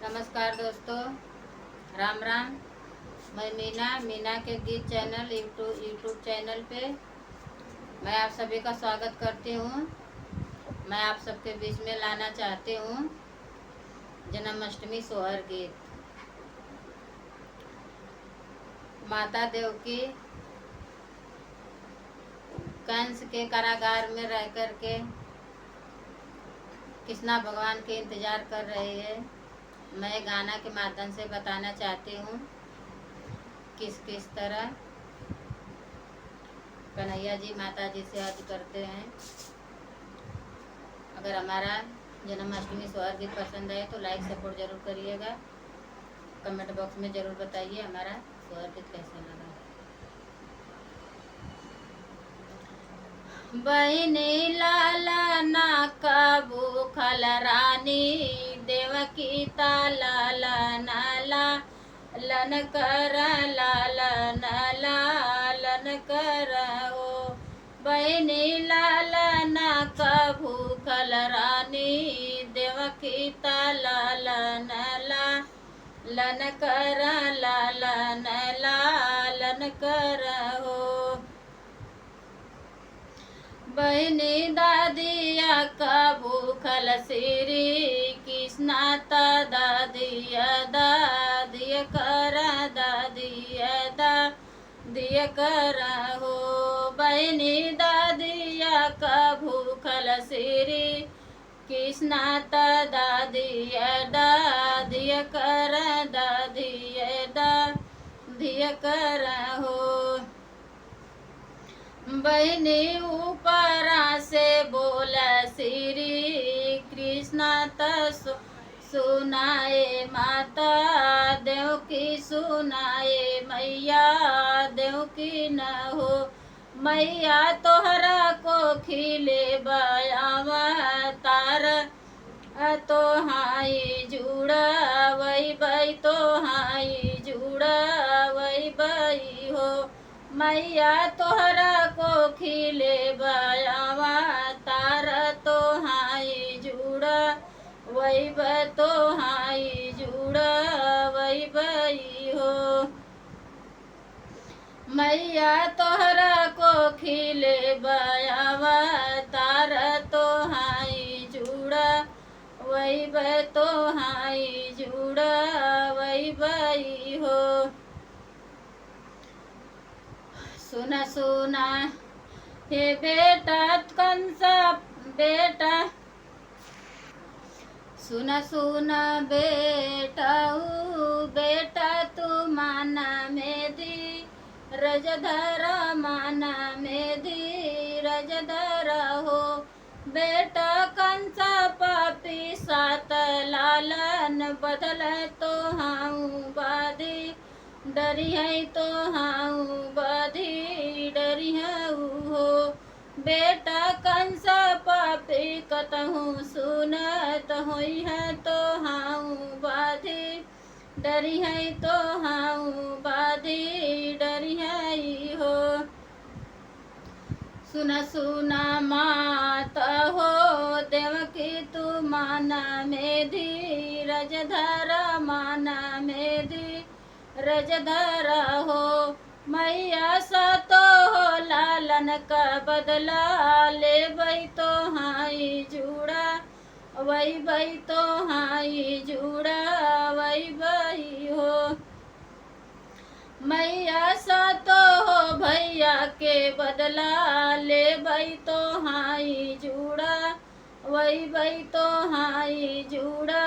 नमस्कार दोस्तों, राम राम। मैं मीना के गीत चैनल यूट्यूब चैनल पे मैं आप सभी का स्वागत करती हूँ। मैं आप सबके बीच में लाना चाहती हूँ जन्माष्टमी सोहर गीत। माता देवकी कंस के कारागार में रह कर के कृष्णा भगवान के इंतजार कर रही है। मैं गाना के माध्यम से बताना चाहती हूँ किस किस तरह कन्हैया जी माता जी से अर्ज करते हैं। अगर हमारा जन्माष्टमी सोहर गीत पसंद आए तो लाइक सपोर्ट जरूर करिएगा। कमेंट बॉक्स में जरूर बताइए हमारा सोहर गीत कैसा लगा। बहिनी लाला ना काबू खल रानी देवकी लाला नाला लन कर लाला नाला लन कर ओ बहिनी लाला ना काबू खल रानी देवकी लाला नाला लन कर लाला नाला लन कर हो बहिनी दादिया का भूखल सिरी कृष्णाता दादिया दादिया कर दादिया दादिया कर हो बहिनी दादिया का भूखल सिरी कृष्णाता दादिया दादिया कर दादिया दादिया कर हो बहिनी ऊपरा से बोला श्री कृष्ण सुनाए माता देव की सुनाए मैया देव की न हो मैया तोहरा को खिले बयावा तार तो हाई जुड़ा वही बई तो हाई जुड़ा वही बई हो मैया तोहरा को खिले बयावा तार तो हाई जुड़ा वही ब तो हाई जुड़ा वही बई हो मैया तोहरा को खिले बयावा तार तो हाई जुड़ा वही ब तो हाई जुड़ा वही बई हो सुना सुना हे बेटा कंसा बेटा सुना सुना बेटा बेटा तू माना में दी रजधर माना में दी रजधर हो बेटा कंसा पापी सात लालन बदल तो हाऊ बादी डरी है तो हाऊ बधी डरी हो बेटा कंसा पापी कतहूँ सुनत होई है तो हाऊ बाधी डरी है तो हाऊ बाधी डरी है हो सुना सुना मात हो देवकी तू माना में धीरज धर माना में धी रजधर हो मैया सा तो हो लालन का बदला ले बई तो हाई जुड़ा वही बई तो हाई जुड़ा वही बई हो मैया सा तो हो भैया के बदला ले बई तो हाई जुड़ा वही बई तो हाई जुड़ा